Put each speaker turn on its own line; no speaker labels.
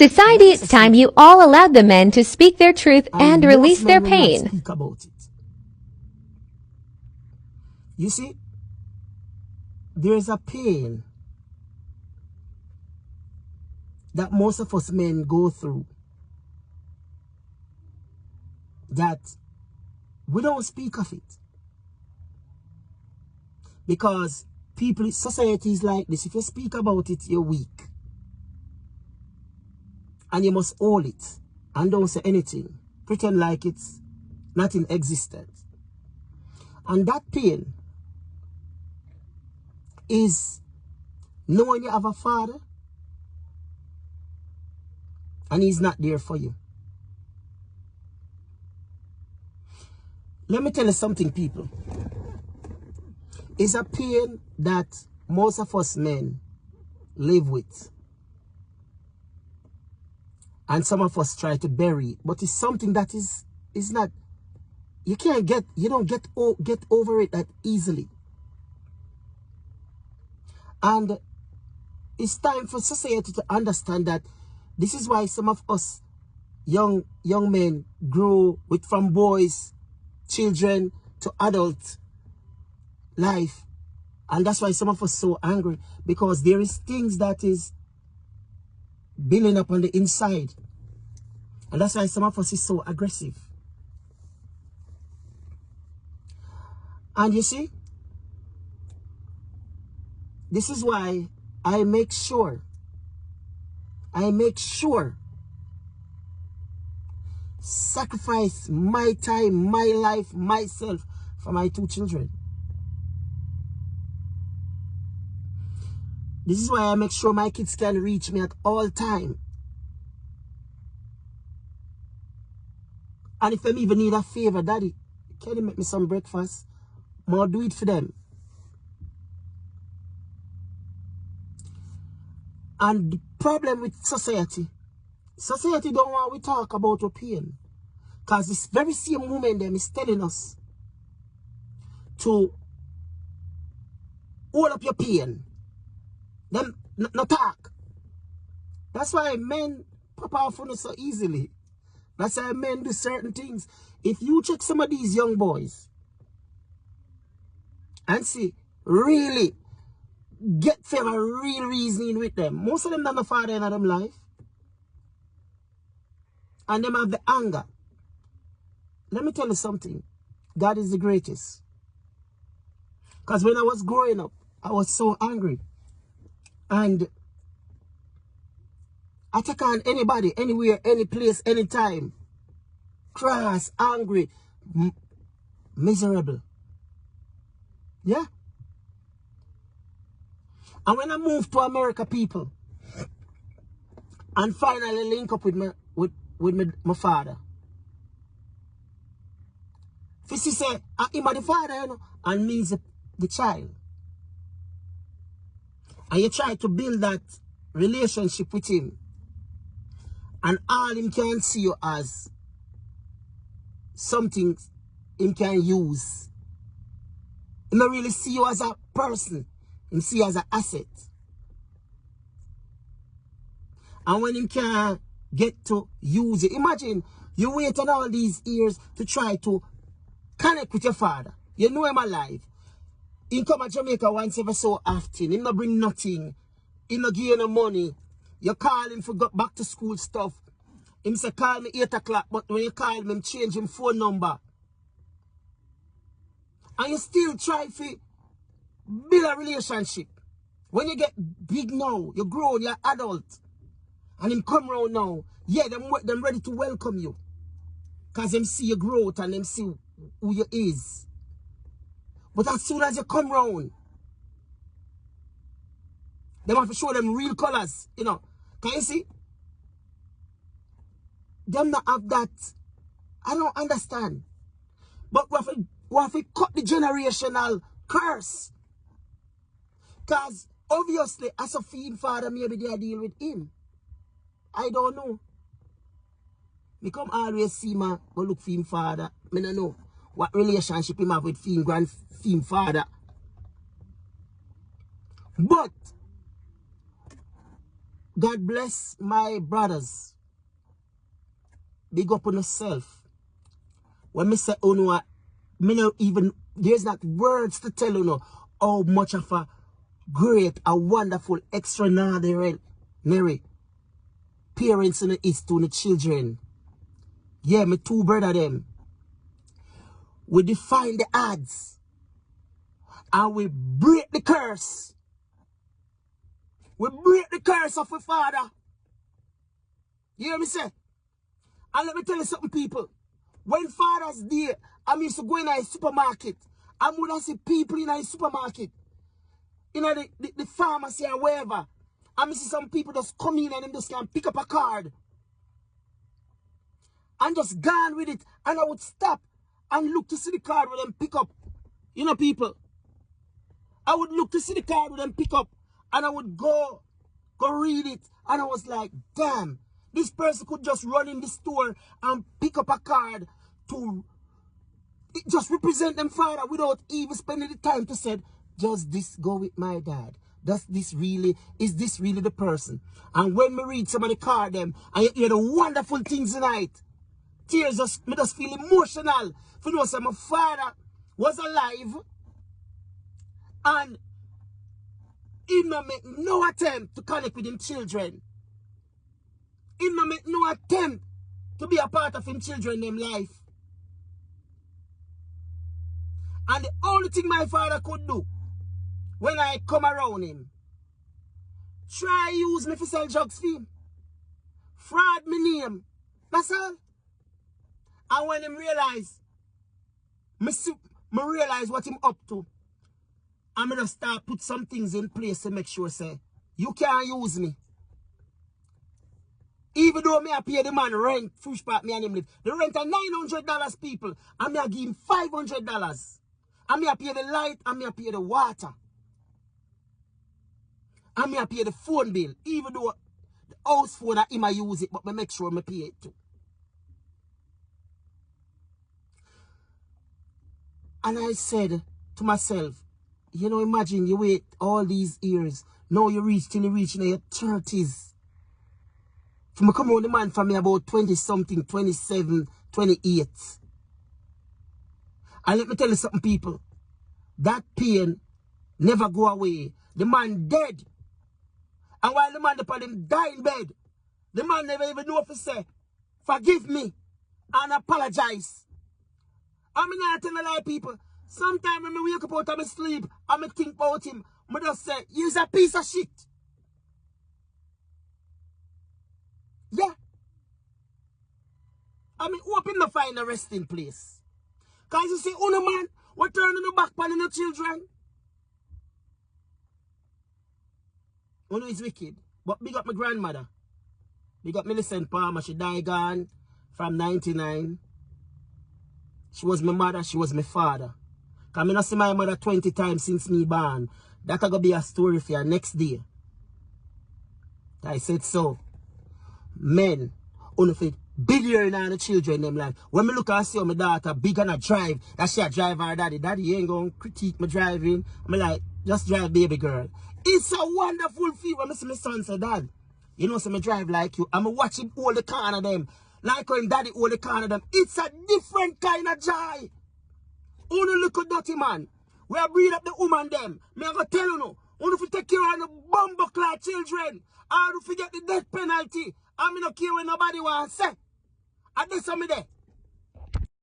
Society, it's time you all allowed the men to speak their truth and release their pain.
Speak about it. You see, there is a pain that most of us men go through that we don't speak of it. Because society is like this. If you speak about it, you're weak. And you must hold it and don't say anything. Pretend like it's not in existence. And that pain is knowing you have a father and he's not there for you. Let me tell you something, people. It's a pain that most of us men live with. And some of us try to bury it. But it's something that is not, you don't get over it that easily. And it's time for society to understand that this is why some of us young men grow from boys, children to adult life. And that's why some of us so angry, because there is things that is building up on the inside. And that's why some of us is so aggressive. And you see, this is why I make sure sacrifice my time, my life, myself for my 2 children. This is why I make sure my kids can reach me at all time. And if them even need a favor, Daddy, can you make me some breakfast? I'll do it for them. And the problem with society don't want we talk about our pain. Because this very same woman them is telling us to hold up your pain. Them no talk. That's why men pop off on us so easily. That's why men do certain things. If you check some of these young boys and see, really get for a real reasoning with them, most of them don't have a father in them life. And them have the anger. Let me tell you something. God is the greatest. Because when I was growing up, I was so angry. And I take on anybody, anywhere, any place, anytime. Cross, angry, miserable. Yeah? And when I moved to America, people, and finally link up with my father. If you say, I'm the father, you know, and me is the child. And you try to build that relationship with him. And all him can see you as something him can use. He don't really see you as a person. He see you as an asset. And when him can get to use it, imagine you waited all these years to try to connect with your father. You know him alive. He come to Jamaica once ever so often. He not bring nothing. He not give you no money. You call him for go back to school stuff. Him say call me 8 o'clock, but when you call him change him phone number. And you still try to build a relationship. When you get big now, you're grown, you're adult. And him come around now, yeah, them ready to welcome you. Because them see your growth and them see who you is. But as soon as you come round, they have to show them real colors, you know. Can you see? Them not have that. I don't understand. But we have to cut the generational curse. Because obviously, as a fiend father, maybe they deal with him. I don't know. Me come always see my go look for him father. I don't know what relationship him have with fiend father. But God bless my brothers. Big up on yourself. When me say me no even, there's not words to tell you how much of a great, a wonderful, extraordinary parents in the East to the children. Yeah, me two brother them. We define the odds. And we break the curse. We break the curse of our father. You hear me say? And let me tell you something, people. When Father's Day, I used to go in a supermarket. I would see people in a supermarket. In the pharmacy or wherever. I see some people just come in and them just can pick up a card. And just gone with it. And I would stop and look to see the card with them pick up. You know, people. I would look to see the card with them pick up. And I would go read it. And I was like, damn. This person could just run in the store and pick up a card to just represent them father without even spending the time to say, does this go with my dad? Is this really the person? And when we read some of the card them, and you hear the wonderful things tonight, tears me just feel emotional. For you know, say my father was alive and he no make no attempt to connect with him children. He no make no attempt to be a part of him children them life. And the only thing my father could do when I come around him, try use me for sell drugs for him. Fraud me name. That's all. And when him realize, me realize what him up to, I'm gonna start put some things in place to make sure say, you can't use me. Even though me I pay the man rent, Fush Park me and him live. The rent are $900 people. And me I give him $500. And me I pay the light and me I pay the water. And me I pay the phone bill. Even though the house phone I him I use it, but me make sure me pay it too. And I said to myself, you know, imagine you wait all these years. Now you reach till you reach in your 30s. From me come on the man for me about 20 something, 27, 28. And let me tell you something, people. That pain never go away. The man dead. And while the man upon him die in bed, the man never even know if he say, forgive me and apologize. I'm not telling a lie, people. Sometimes when I wake up out of my sleep and I think about him, I just say, he's a piece of shit. Yeah. I mean, hope him to find a resting place. Because you see, oh man, we're turning the back on the children. Oh no, it's wicked. But big up my grandmother. Big up Millicent Palmer. She died gone from 99. She was my mother, she was my father. Because I not see my mother 20 times since me born. That's going to be a story for you next day. I said so. Men, only for billion and the children them life. When me look and see how my daughter big and a drive, that she a drive her daddy. Daddy ain't going to critique my driving. I'm like, just drive baby girl. It's a wonderful feel when I see my son say, Dad, you know, so me drive like you. I'm watching all the corner of them. Like when daddy all the corner of them. It's a different kind of joy. Only look at dirty man. We are breed up the woman them. Me I go tell you no. Only if you take care of the bumbuckler children. Or if you get the death penalty. I mean, no care when nobody wants to say. And that's what me there.